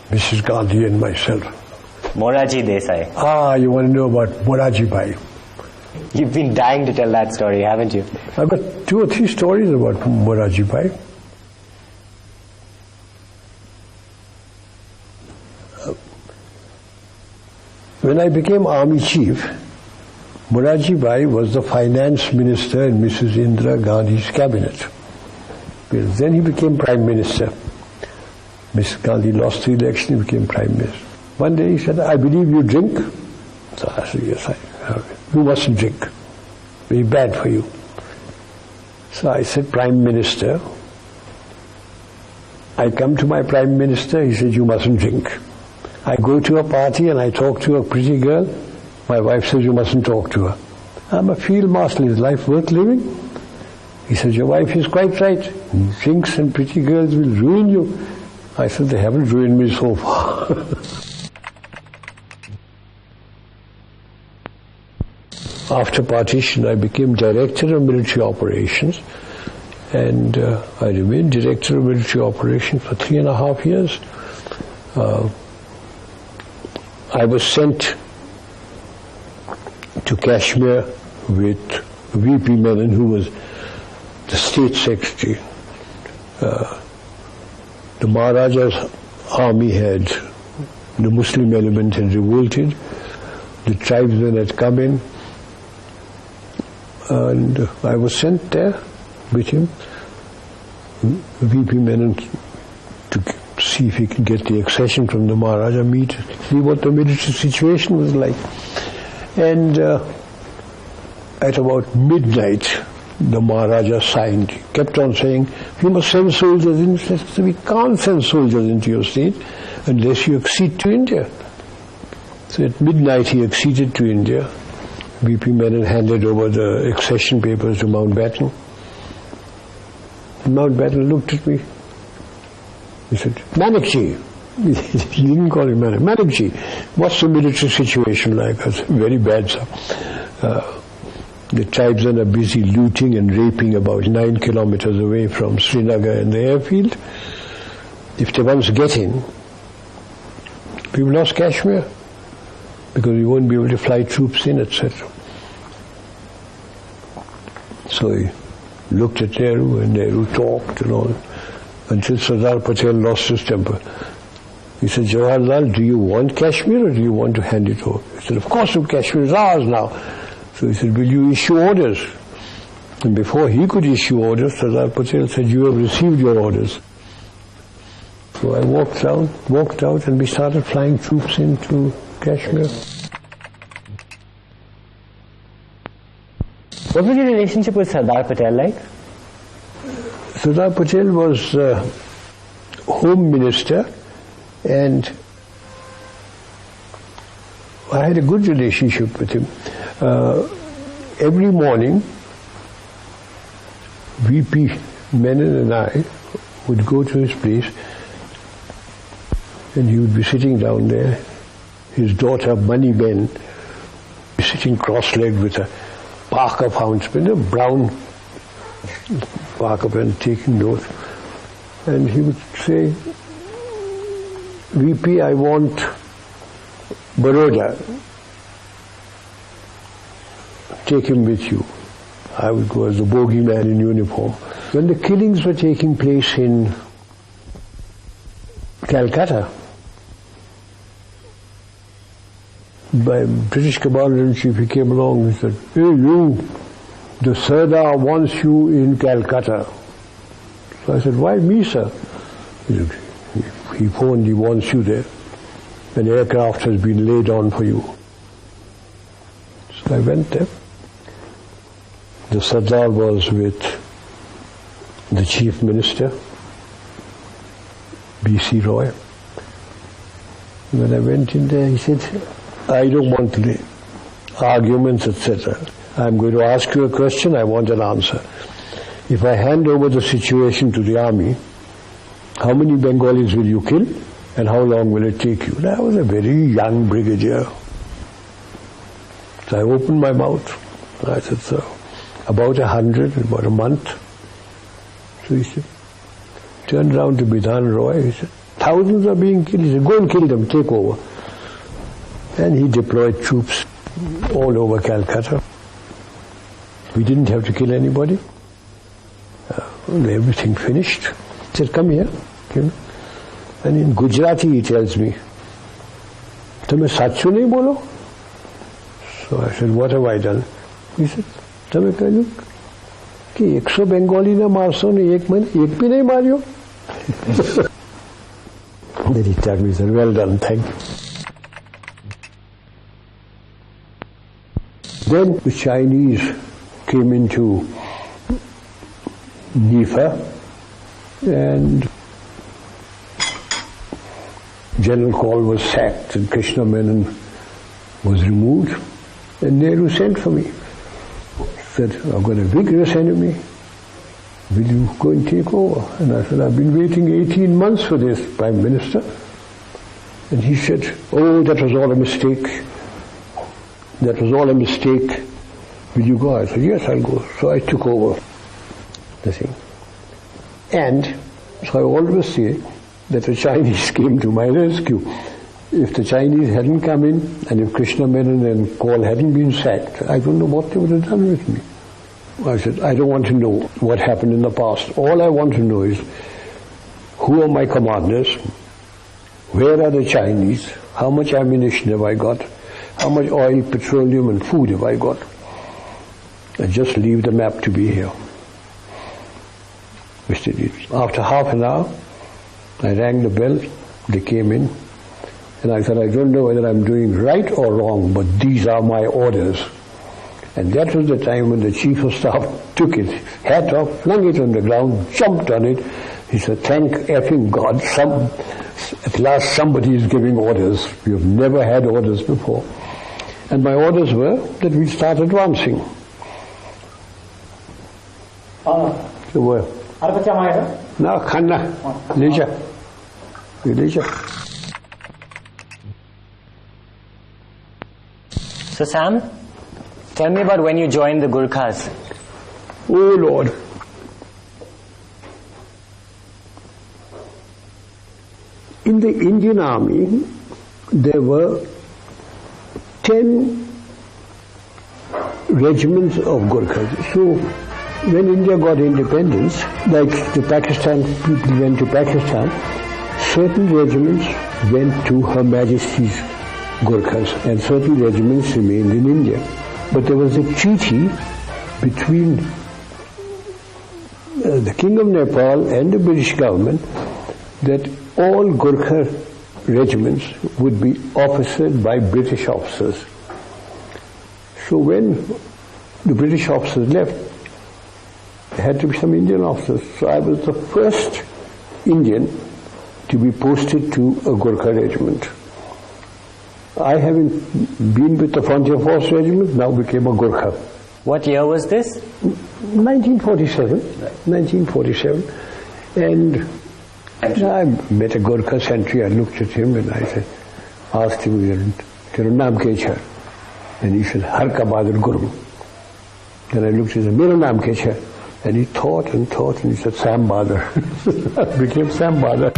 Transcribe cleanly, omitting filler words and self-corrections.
Mrs. Gandhi and myself. Moraji Desai. Ah, you want to know about Moraji Bhai? You've been dying to tell that story, haven't you? I've got 2 or 3 stories about Moraji Bhai. When I became army chief, Moraji Bhai was the finance minister in Mrs. Indira Gandhi's cabinet. Then he became prime minister. Mrs. Gandhi lost the election, he became prime minister. One day he said, I believe you drink. So I said, yes, I have. You mustn't drink. Very bad for you. So I said, Prime Minister. I come to my Prime Minister, he said, you mustn't drink. I go to a party and I talk to a pretty girl. My wife says, you mustn't talk to her. I'm a field marshal, is life worth living? He says, your wife is quite right. Drinks and pretty girls will ruin you. I said, they haven't ruined me so far. After partition, I became director of military operations, and I remained director of military operations for 3.5 years. I was sent to Kashmir with VP Menon, who was the state secretary. The Maharaja's army had, the Muslim element had revolted, the tribesmen had come in, and I was sent there with him, VP Menon, to see if he could get the accession from the Maharaja, see what the military situation was like. And at about midnight, the Maharaja signed. He kept on saying, you must send soldiers in. He said, we can't send soldiers into your state unless you accede to India. So at midnight he acceded to India. VP Menon handed over the accession papers to Mountbatten. Mountbatten looked at me. He said, Manekji. He didn't call him Manek. Manekji, what's the military situation like? I said, very bad, sir. The tribesmen are busy looting and raping about 9 kilometers away from Srinagar and the airfield. If they once get in, we've lost Kashmir, because we won't be able to fly troops in, etc. So he looked at Nehru, and Nehru talked and all, until Sardar Patel lost his temper. He said, Jawaharlal, do you want Kashmir or do you want to hand it over? He said, of course, Kashmir is ours now. So he said, will you issue orders? And before he could issue orders, Sardar Patel said, you have received your orders. So I walked out, and we started flying troops into Kashmir. What was your relationship with Sardar Patel like? Sardar Patel was Home Minister, and I had a good relationship with him. Every morning, VP Menon and I would go to his place, and he would be sitting down there. His daughter, Bunny Ben, sitting cross-legged with a Parker fountain pen, a brown Parker pen, taking notes. And he would say, VP, I want Baroda. Take him with you. I would go as the bogeyman in uniform. When the killings were taking place in Calcutta, by British Commander-in-Chief, he came along and said, hey you, the Sardar wants you in Calcutta. So I said, why me, sir? He said, he phoned, he wants you there. An aircraft has been laid on for you. So I went there. The Sardar was with the Chief Minister, B.C. Roy. When I went in there, he said, I don't want arguments, etc. I'm going to ask you a question, I want an answer. If I hand over the situation to the army, how many Bengalis will you kill, and how long will it take you? And I was a very young brigadier. So I opened my mouth. I said, sir, about 100 in about a month. So he said, turned round to Bidhan Roy, he said, Thousands are being killed. He said, go and kill them, take over. And he deployed troops all over Calcutta. We didn't have to kill anybody. Everything finished. He said, come here. And in Gujarati he tells me, "Tame sachu nahi bolo?" So I said, what have I done? He said, "Tame kahlu ki 100 Bengali na marso ne ek bhi nahi maryo." Then he told me, he said, well done, thank you. Then the Chinese came into Nifa and General Kaul was sacked and Krishna Menon was removed, and Nehru sent for me. He said, I've got a vigorous enemy. Will you go and take over? And I said, I've been waiting 18 months for this, Prime Minister. And he said, oh, that was all a mistake. That was all a mistake. Will you go? I said, yes, I'll go. So I took over the thing. And so I always say that the Chinese came to my rescue. If the Chinese hadn't come in, and if Krishna Menon and Kaul hadn't been sacked, I don't know what they would have done with me. I said, I don't want to know what happened in the past. All I want to know is, who are my commanders? Where are the Chinese? How much ammunition have I got? How much oil, petroleum and food have I got? And just leave the map to be here. Which they did. After half an hour, I rang the bell, they came in, and I said, I don't know whether I'm doing right or wrong, but these are my orders. And that was the time when the Chief of Staff took it, hat off, flung it on the ground, jumped on it. He said, thank effing God, at last somebody is giving orders. We have never had orders before. And my orders were that we start advancing. So where? No, Khanna, Leja. So Sam, tell me about when you joined the Gurkhas. Oh Lord. In the Indian Army, there were 10 regiments of Gurkhas. So when India got independence, like the Pakistan, people went to Pakistan, certain regiments went to Her Majesty's Gurkhas and certain regiments remained in India. But there was a treaty between the King of Nepal and the British government that all Gurkha regiments would be officered by British officers. So when the British officers left, there had to be some Indian officers. So I was the first Indian to be posted to a Gurkha regiment. I, having been with the Frontier Force Regiment, now became a Gurkha. What year was this? 1947. 1947. And I met a Gurkha sentry. I looked at him and I said, asked him, Tera naam kya hai? And he said, Har ka Bahadur Guru. Then I looked at him, Mera naam kya hai? And he thought and he said, Sam Bahadur. I became Sam Bahadur.